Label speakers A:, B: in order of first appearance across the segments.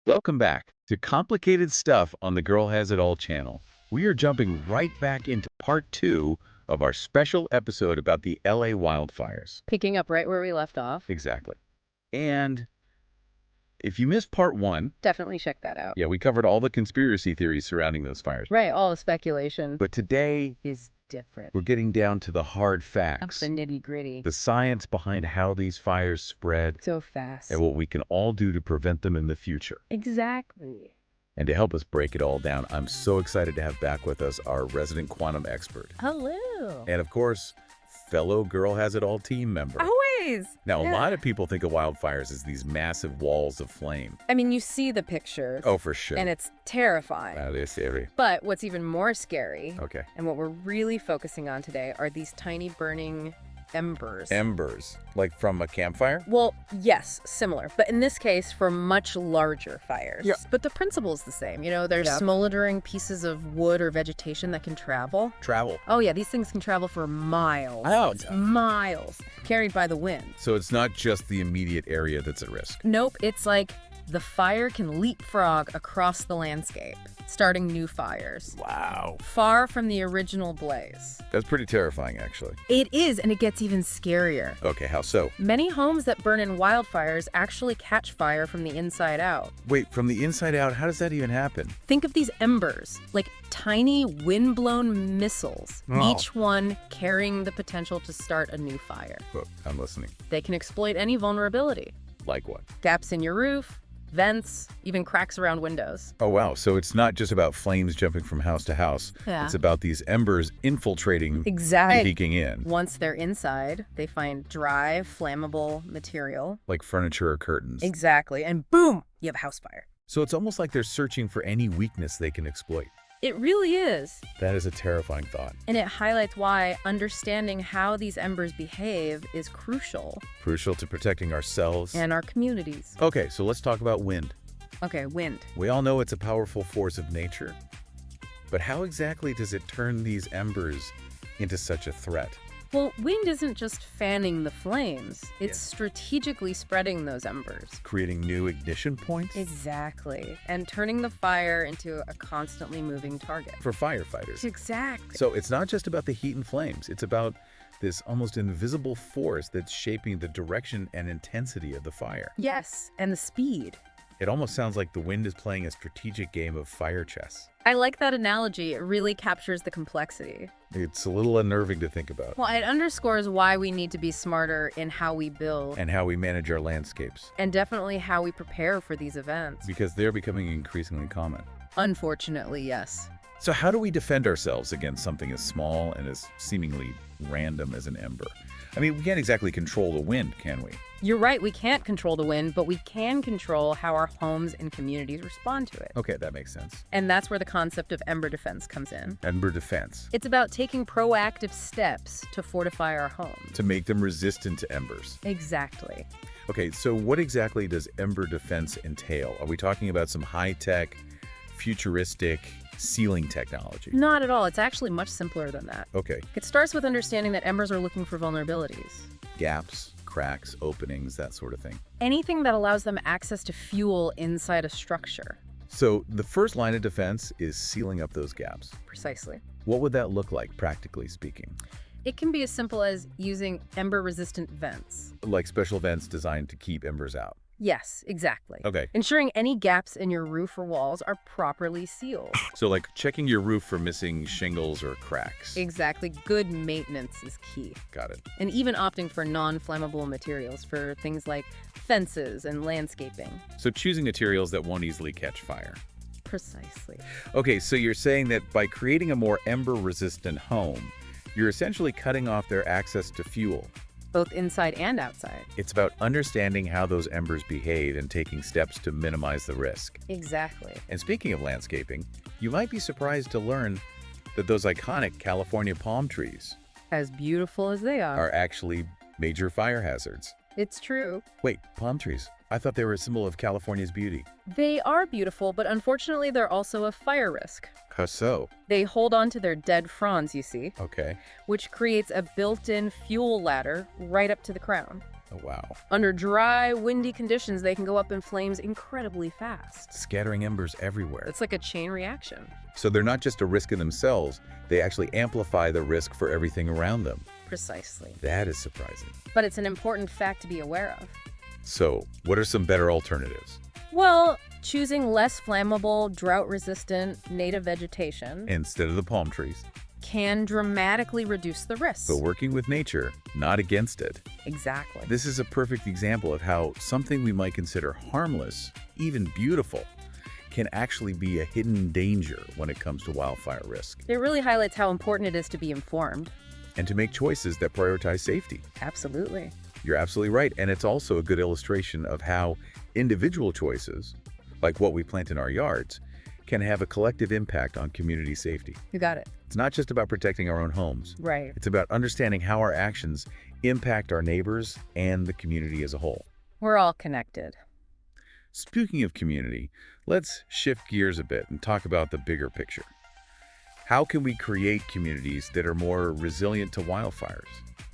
A: Welcome back to Complicated Stuff on the Girl Has It All channel. We are jumping right back into part 2 of our special episode about the LA wildfires.
B: Picking up right where we left off.
A: Exactly. And if you missed part 1,
B: Definitely check that out.
A: yeah, we covered all the conspiracy theories surrounding those fires.
B: Right, all the speculation
A: But today,
B: is different.
A: we're getting down to the hard
B: Up
A: facts,
B: the nitty-gritty.
A: the science behind how these fires spread,
B: So fast.
A: and what we can all do to prevent them in the future.
B: Exactly.
A: And to help us break it all down, I'm so excited to have back with us our resident quantum expert.
B: Hello.
A: And of course, fellow Girl Has It All team member.
B: Always.
A: Now, a
B: Yeah.
A: lot of people think of wildfires as these massive walls of flame.
B: I mean, you see the pictures.
A: Oh, for sure.
B: And it's terrifying.
A: That is scary.
B: But what's even more scary,
A: Okay.
B: and what we're really focusing on today, are these tiny burning embers.
A: Embers, like from a campfire?
B: Well, yes, similar, but in this case, for much larger fires.
A: Yeah.
B: But the principle's the same. You know, there's
A: Yep.
B: smoldering pieces of wood or vegetation that can travel.
A: Travel.
B: Oh, yeah, these things can travel for miles.
A: Oh,
B: Miles, carried by the wind.
A: so it's not just the immediate area that's at risk.
B: Nope, it's like the fire can leapfrog across the landscape, starting new fires,
A: Wow.
B: far from the original blaze.
A: That's pretty terrifying, actually.
B: It is, and it gets even scarier.
A: Okay, how so?
B: Many homes that burn in wildfires actually catch fire from the inside out.
A: Wait, from the inside out, how does that even happen?
B: Think of these embers, like tiny wind-blown missiles,
A: Oh.
B: each one carrying the potential to start a new fire.
A: Oh, I'm listening.
B: They can exploit any vulnerability.
A: Like what?
B: Gaps in your roof, vents, even cracks around windows.
A: Oh, wow. So it's not just about flames jumping from house to house.
B: Yeah.
A: It's about these embers infiltrating,
B: Exactly.
A: peeking in,
B: Once they're inside, they find dry, flammable material.
A: like furniture or curtains.
B: Exactly. And boom, you have a house fire.
A: So it's almost like they're searching for any weakness they can exploit.
B: It really is.
A: That is a terrifying thought.
B: And it highlights why understanding how these embers behave is crucial
A: Crucial to protecting ourselves.
B: and our communities.
A: Okay, so let's talk about wind.
B: Okay, wind.
A: We all know it's a powerful force of nature. But how exactly does it turn these embers into such a threat?
B: Well, wind isn't just fanning the flames. It's
A: Yeah.
B: strategically spreading those embers.
A: Creating new ignition points?
B: Exactly. And turning the fire into a constantly moving target.
A: For firefighters.
B: Exactly.
A: So it's not just about the heat and flames. It's about this almost invisible force that's shaping the direction and intensity of the fire.
B: Yes, and the speed.
A: It almost sounds like the wind is playing a strategic game of fire chess.
B: I like that analogy. It really captures the complexity.
A: It's a little unnerving to think about.
B: Well, it underscores why we need to be smarter in how we build
A: And how we manage our landscapes,
B: and definitely how we prepare for these events.
A: because they're becoming increasingly common.
B: Unfortunately, yes.
A: So how do we defend ourselves against something as small and as seemingly random as an ember? I mean, we can't exactly control the wind, can we?
B: You're right, we can't control the wind, but we can control how our homes and communities respond to it.
A: Okay, that makes sense.
B: And that's where the concept of ember defense comes in.
A: Ember defense.
B: It's about taking proactive steps to fortify our homes.
A: To make them resistant to embers.
B: Exactly.
A: Okay, so what exactly does ember defense entail? Are we talking about some high-tech, futuristic sealing technology?
B: Not at all. It's actually much simpler than that.
A: Okay,
B: It starts with understanding that embers are looking for vulnerabilities.
A: gaps, cracks, openings, that sort of thing.
B: Anything that allows them access to fuel inside a structure.
A: So the first line of defense is sealing up those gaps.
B: Precisely.
A: What would that look like, practically speaking?
B: It can be as simple as using ember-resistant vents.
A: Like special vents designed to keep embers out.
B: Yes, exactly.
A: Okay,
B: Ensuring any gaps in your roof or walls are properly sealed.
A: so like checking your roof for missing shingles or cracks.
B: Exactly. Good maintenance is key.
A: Got it.
B: And even opting for non-flammable materials for things like fences and landscaping.
A: So choosing materials that won't easily catch fire.
B: Precisely.
A: Okay, so you're saying that by creating a more ember-resistant home, you're essentially cutting off their access to fuel.
B: Both inside and outside.
A: It's about understanding how those embers behave and taking steps to minimize the risk.
B: Exactly.
A: And speaking of landscaping, you might be surprised to learn that those iconic California palm trees
B: As beautiful as they
A: are actually major fire hazards.
B: It's true.
A: Wait, palm trees? I thought they were a symbol of California's beauty.
B: They are beautiful, but unfortunately they're also a fire risk.
A: How so?
B: They hold on to their dead fronds, you see,
A: Okay.
B: which creates a built-in fuel ladder right up to the crown.
A: Oh, wow.
B: Under dry, windy conditions, they can go up in flames incredibly fast.
A: Scattering embers everywhere.
B: It's like a chain reaction.
A: So they're not just a risk in themselves, they actually amplify the risk for everything around them.
B: Precisely.
A: That is surprising.
B: But it's an important fact to be aware of.
A: So, what are some better alternatives?
B: Well, choosing less flammable, drought-resistant native vegetation
A: Instead of the palm trees.
B: can dramatically reduce the risk.
A: But working with nature, not against it.
B: Exactly.
A: This is a perfect example of how something we might consider harmless, even beautiful, can actually be a hidden danger when it comes to wildfire risk.
B: It really highlights how important it is to be informed.
A: And to make choices that prioritize safety.
B: Absolutely.
A: You're absolutely right. And it's also a good illustration of how individual choices, like what we plant in our yards, can have a collective impact on community safety.
B: You got it.
A: It's not just about protecting our own homes.
B: Right.
A: It's about understanding how our actions impact our neighbors and the community as a whole.
B: We're all connected.
A: Speaking of community, let's shift gears a bit and talk about the bigger picture. How can we create communities that are more resilient to wildfires?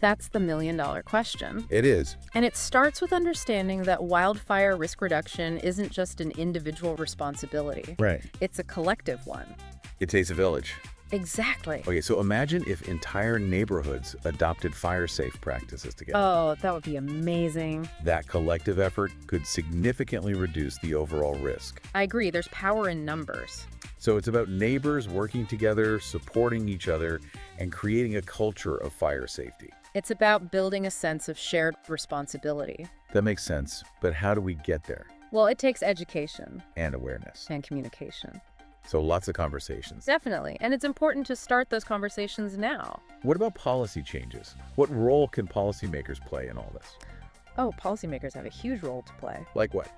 B: That's the million-dollar question.
A: It is.
B: And it starts with understanding that wildfire risk reduction isn't just an individual responsibility.
A: Right.
B: It's a collective one.
A: It takes a village.
B: Exactly.
A: Okay, so imagine if entire neighborhoods adopted fire-safe practices together.
B: Oh, that would be amazing.
A: That collective effort could significantly reduce the overall risk.
B: I agree. There's power in numbers.
A: So it's about neighbors working together, supporting each other, and creating a culture of fire safety.
B: It's about building a sense of shared responsibility.
A: That makes sense, but how do we get there?
B: Well, it takes education
A: And awareness.
B: and communication.
A: So lots of conversations.
B: Definitely. And it's important to start those conversations now.
A: What about policy changes? What role can policymakers play in all this?
B: Oh, policymakers have a huge role to play.
A: Like what?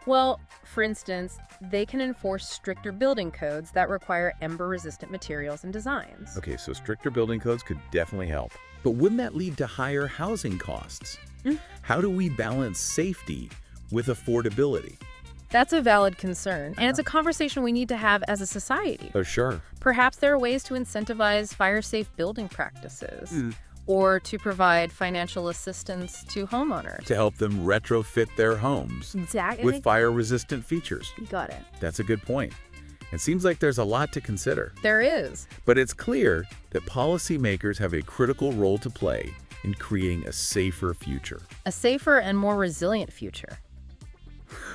B: Well, for instance, they can enforce stricter building codes that require ember-resistant materials and designs.
A: Okay, so stricter building codes could definitely help. But wouldn't that lead to higher housing costs? How do we balance safety with affordability?
B: That's a valid concern, and it's a conversation we need to have as a society.
A: Oh, sure.
B: Perhaps there are ways to incentivize fire-safe building practices, or to provide financial assistance to homeowners.
A: To help them retrofit their homes
B: Exactly.
A: with fire-resistant features.
B: You got it.
A: That's a good point. It seems like there's a lot to consider.
B: There is.
A: But it's clear that policymakers have a critical role to play in creating a safer future.
B: A safer and more resilient future.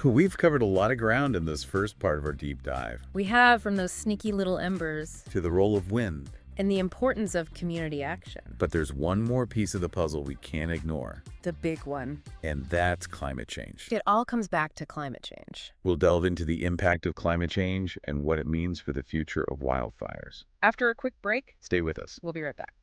A: We've covered a lot of ground in this first part of our deep dive.
B: We have, from those sneaky little embers
A: To the role of wind.
B: and the importance of community action.
A: But there's one more piece of the puzzle we can't ignore,
B: The big one.
A: and that's climate change.
B: It all comes back to climate change.
A: We'll delve into the impact of climate change and what it means for the future of wildfires.
B: After a quick break,
A: Stay with us.
B: we'll be right back.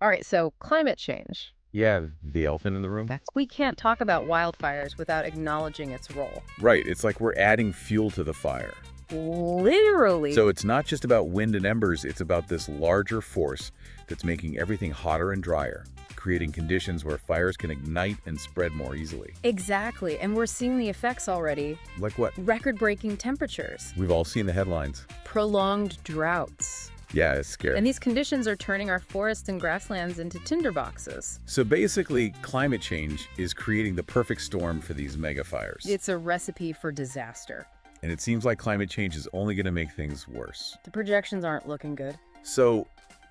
B: All right, so climate change.
A: Yeah, the elephant in the room?
B: We can't talk about wildfires without acknowledging its role.
A: Right, it's like we're adding fuel to the fire.
B: Literally.
A: So it's not just about wind and embers, it's about this larger force that's making everything hotter and drier, creating conditions where fires can ignite and spread more easily.
B: Exactly, and we're seeing the effects already.
A: Like what?
B: Record-breaking temperatures,
A: We've all seen the headlines.
B: prolonged droughts.
A: Yeah, it's scary.
B: And these conditions are turning our forests and grasslands into tinderboxes.
A: So basically, climate change is creating the perfect storm for these mega fires.
B: It's a recipe for disaster.
A: And it seems like climate change is only going to make things worse.
B: The projections aren't looking good.
A: So,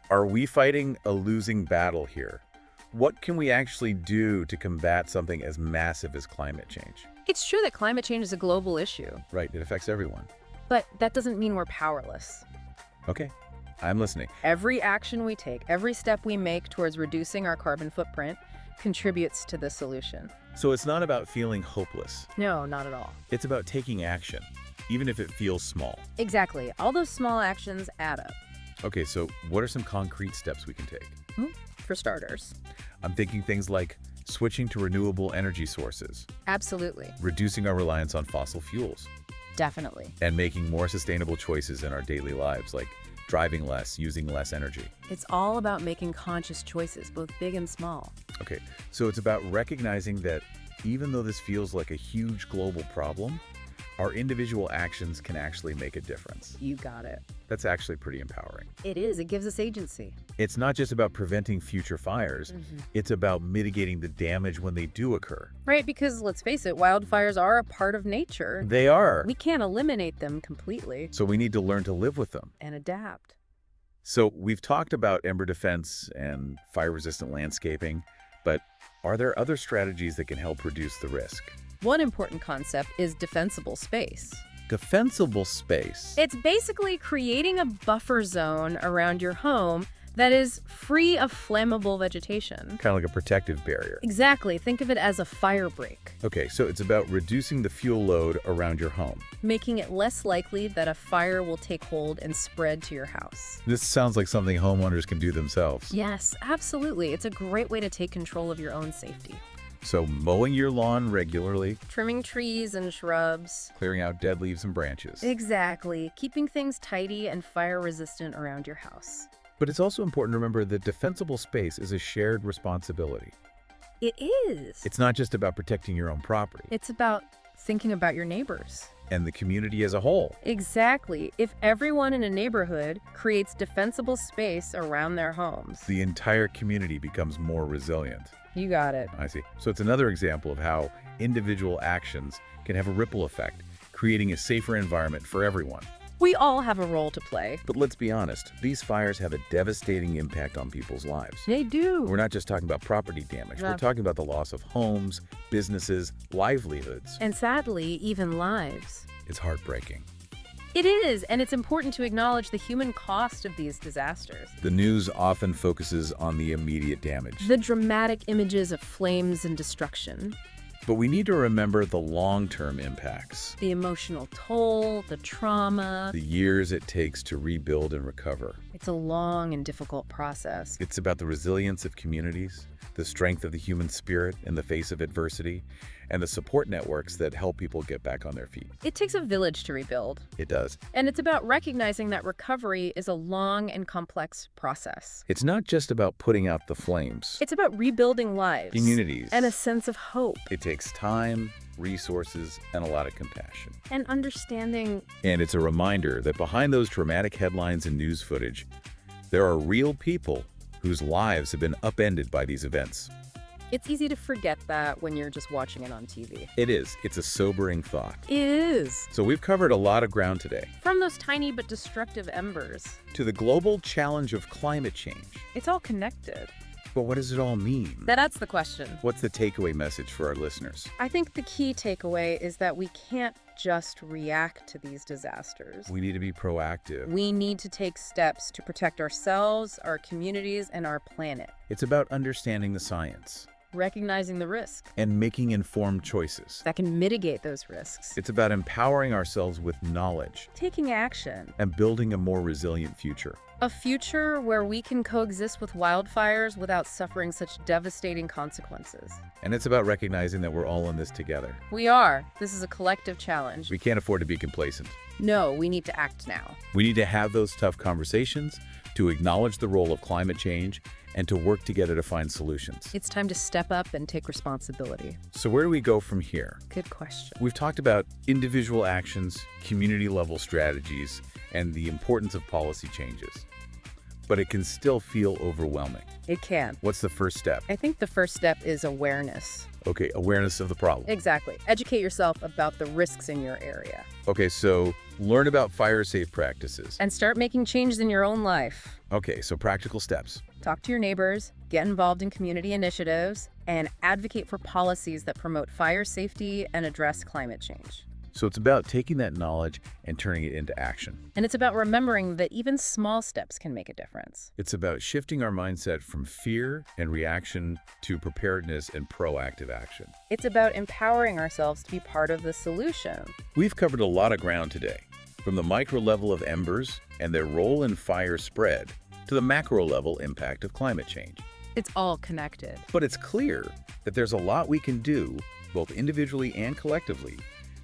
A: are we fighting a losing battle here? What can we actually do to combat something as massive as climate change?
B: It's true that climate change is a global issue,
A: Right, it affects everyone.
B: but that doesn't mean we're powerless.
A: Okay, I'm listening.
B: Every action we take, every step we make towards reducing our carbon footprint contributes to the solution.
A: So it's not about feeling hopeless.
B: No, not at all.
A: It's about taking action, even if it feels small.
B: Exactly. All those small actions add up.
A: Okay, so what are some concrete steps we can take?
B: For starters.
A: I'm thinking things like switching to renewable energy sources,
B: Absolutely.
A: reducing our reliance on fossil fuels,
B: Definitely.
A: and making more sustainable choices in our daily lives, like driving less, using less energy.
B: It's all about making conscious choices, both big and small.
A: Okay, so it's about recognizing that even though this feels like a huge global problem, our individual actions can actually make a difference.
B: You got it.
A: That's actually pretty empowering.
B: It is. It gives us agency.
A: It's not just about preventing future fires, it's about mitigating the damage when they do occur.
B: Right, because let's face it, wildfires are a part of nature.
A: They are.
B: We can't eliminate them completely
A: So we need to learn to live with them.
B: and adapt.
A: So we've talked about ember defense and fire-resistant landscaping, but are there other strategies that can help reduce the risk?
B: One important concept is defensible space.
A: Defensible space.
B: It's basically creating a buffer zone around your home that is free of flammable vegetation.
A: Kind of like a protective barrier.
B: Exactly. Think of it as a fire break,
A: Okay, so it's about reducing the fuel load around your home.
B: making it less likely that a fire will take hold and spread to your house.
A: This sounds like something homeowners can do themselves.
B: Yes, absolutely. It's a great way to take control of your own safety.
A: So mowing your lawn regularly,
B: Trimming trees and shrubs.
A: clearing out dead leaves and branches.
B: Exactly. Keeping things tidy and fire resistant around your house.
A: But it's also important to remember that defensible space is a shared responsibility.
B: It is.
A: It's not just about protecting your own property
B: It's about thinking about your neighbors.
A: and the community as a whole.
B: Exactly. If everyone in a neighborhood creates defensible space around their homes.
A: The entire community becomes more resilient.
B: You got it.
A: I see. So it's another example of how individual actions can have a ripple effect, creating a safer environment for everyone.
B: We all have a role to play.
A: But let's be honest, these fires have a devastating impact on people's lives.
B: They do.
A: We're not just talking about property damage.
B: No.
A: We're talking about the loss of homes, businesses, livelihoods.
B: And sadly, even lives.
A: It's heartbreaking.
B: It is, and it's important to acknowledge the human cost of these disasters.
A: The news often focuses on the immediate damage.
B: The dramatic images of flames and destruction.
A: But we need to remember the long-term impacts,
B: The emotional toll, the trauma.
A: the years it takes to rebuild and recover.
B: It's a long and difficult process.
A: It's about the resilience of communities, the strength of the human spirit in the face of adversity, and the support networks that help people get back on their feet.
B: It takes a village to rebuild.
A: It does.
B: And it's about recognizing that recovery is a long and complex process.
A: It's not just about putting out the flames.
B: It's about rebuilding lives.
A: Communities.
B: And a sense of hope.
A: It takes time, resources, and a lot of compassion.
B: And understanding.
A: And it's a reminder that behind those dramatic headlines and news footage, there are real people whose lives have been upended by these events.
B: It's easy to forget that when you're just watching it on TV.
A: It is. It's a sobering thought.
B: It is.
A: So we've covered a lot of ground today.
B: From those tiny but destructive embers.
A: To the global challenge of climate change.
B: It's all connected.
A: But what does it all mean?
B: That's the question.
A: What's the takeaway message for our listeners?
B: I think the key takeaway is that we can't just react to these disasters.
A: We need to be proactive.
B: We need to take steps to protect ourselves, our communities, and our planet.
A: It's about understanding the science
B: Recognizing the risk
A: and making informed choices.
B: that can mitigate those risks.
A: It's about empowering ourselves with knowledge
B: Taking action.
A: and building a more resilient future.
B: A future where we can coexist with wildfires without suffering such devastating consequences.
A: And it's about recognizing that we're all in this together.
B: We are. This is a collective challenge.
A: We can't afford to be complacent.
B: No, we need to act now.
A: We need to have those tough conversations, to acknowledge the role of climate change, and to work together to find solutions.
B: It's time to step up and take responsibility.
A: So where do we go from here?
B: Good question.
A: We've talked about individual actions, community-level strategies, and the importance of policy changes. But it can still feel overwhelming.
B: It can.
A: What's the first step?
B: I think the first step is awareness.
A: Okay, awareness of the problem.
B: Exactly. Educate yourself about the risks in your area.
A: Okay, so learn about fire-safe practices.
B: And start making changes in your own life.
A: Okay, so practical steps.
B: Talk to your neighbors, get involved in community initiatives, and advocate for policies that promote fire safety and address climate change.
A: So it's about taking that knowledge and turning it into action.
B: And it's about remembering that even small steps can make a difference.
A: It's about shifting our mindset from fear and reaction to preparedness and proactive action.
B: It's about empowering ourselves to be part of the solution.
A: We've covered a lot of ground today, from the micro level of embers and their role in fire spread to the macro level impact of climate change.
B: It's all connected.
A: But it's clear that there's a lot we can do, both individually and collectively,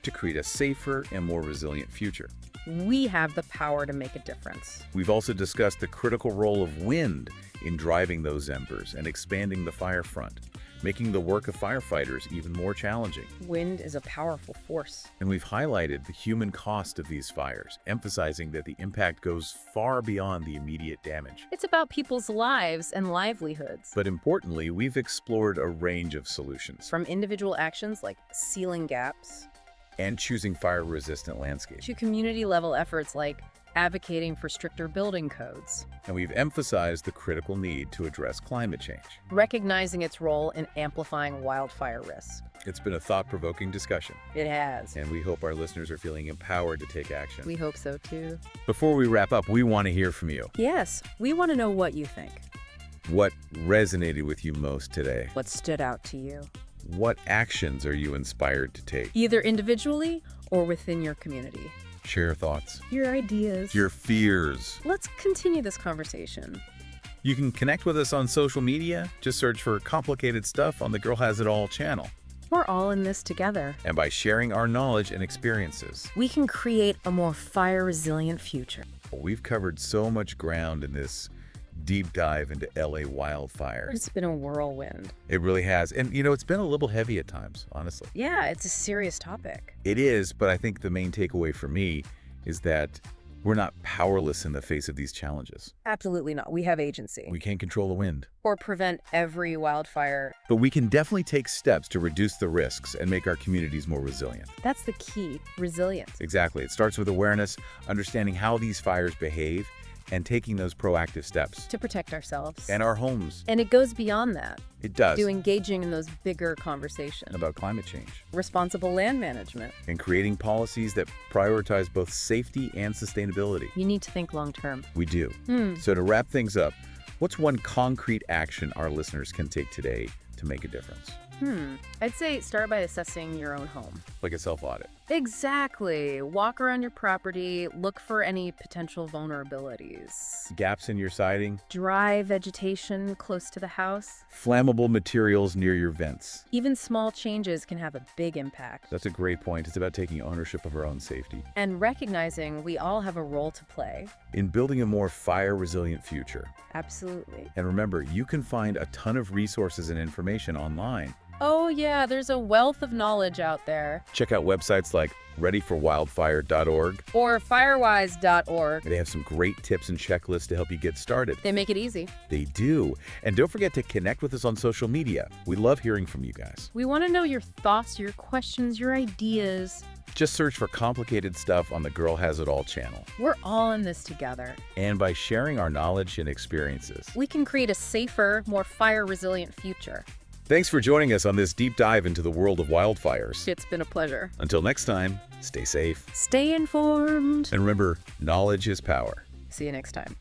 A: to create a safer and more resilient future.
B: We have the power to make a difference.
A: We've also discussed the critical role of wind in driving those embers and expanding the fire front, making the work of firefighters even more challenging.
B: Wind is a powerful force.
A: And we've highlighted the human cost of these fires, emphasizing that the impact goes far beyond the immediate damage.
B: It's about people's lives and livelihoods.
A: But importantly, we've explored a range of solutions.
B: From individual actions like sealing gaps
A: And choosing fire-resistant landscapes.
B: to community-level efforts like advocating for stricter building codes,
A: And we've emphasized the critical need to address climate change.
B: recognizing its role in amplifying wildfire risk.
A: It's been a thought-provoking discussion,
B: It has.
A: and we hope our listeners are feeling empowered to take action.
B: We hope so too.
A: Before we wrap up, we want to hear from you.
B: Yes, we want to know what you think.
A: What resonated with you most today?
B: What stood out to you,
A: What actions are you inspired to take?
B: either individually or within your community?
A: Share your thoughts,
B: Your ideas.
A: your fears.
B: Let's continue this conversation.
A: You can connect with us on social media. Just search for Complicated Stuff on the Girl Has It All channel.
B: We're all in this together.
A: And by sharing our knowledge and experiences,
B: We can create a more fire-resilient future.
A: we've covered so much ground in this deep dive into LA wildfires.
B: It's been a whirlwind.
A: It really has. And, it's been a little heavy at times, honestly.
B: Yeah, it's a serious topic.
A: It is, but I think the main takeaway for me is that we're not powerless in the face of these challenges.
B: Absolutely not. We have agency.
A: We can't control the wind.
B: Or prevent every wildfire.
A: But we can definitely take steps to reduce the risks and make our communities more resilient.
B: That's the key. Resilience.
A: Exactly. It starts with awareness, understanding how these fires behave, and taking those proactive steps.
B: To protect ourselves.
A: And our homes.
B: And it goes beyond that.
A: It does.
B: To engaging in those bigger conversations.
A: About climate change.
B: Responsible land management.
A: And creating policies that prioritize both safety and sustainability.
B: You need to think long term.
A: We do. So to wrap things up, what's one concrete action our listeners can take today to make a difference?
B: I'd say start by assessing your own home.
A: Like a self-audit.
B: Exactly. Walk around your property, look for any potential vulnerabilities.
A: Gaps in your siding.
B: Dry vegetation close to the house.
A: Flammable materials near your vents.
B: Even small changes can have a big impact.
A: That's a great point. It's about taking ownership of our own safety.
B: And recognizing we all have a role to play.
A: In building a more fire-resilient future.
B: Absolutely.
A: And remember, you can find a ton of resources and information online.
B: Oh yeah, there's a wealth of knowledge out there.
A: Check out websites like readyforwildfire.org.
B: Or firewise.org.
A: They have some great tips and checklists to help you get started.
B: They make it easy.
A: They do. And don't forget to connect with us on social media. We love hearing from you guys.
B: We want to know your thoughts, your questions, your ideas.
A: Just search for Complicated Stuff on the Girl Has It All channel.
B: We're all in this together.
A: And by sharing our knowledge and experiences.
B: We can create a safer, more fire-resilient future.
A: Thanks for joining us on this deep dive into the world of wildfires.
B: It's been a pleasure.
A: Until next time, stay safe.
B: Stay informed.
A: And remember, knowledge is power.
B: See you next time.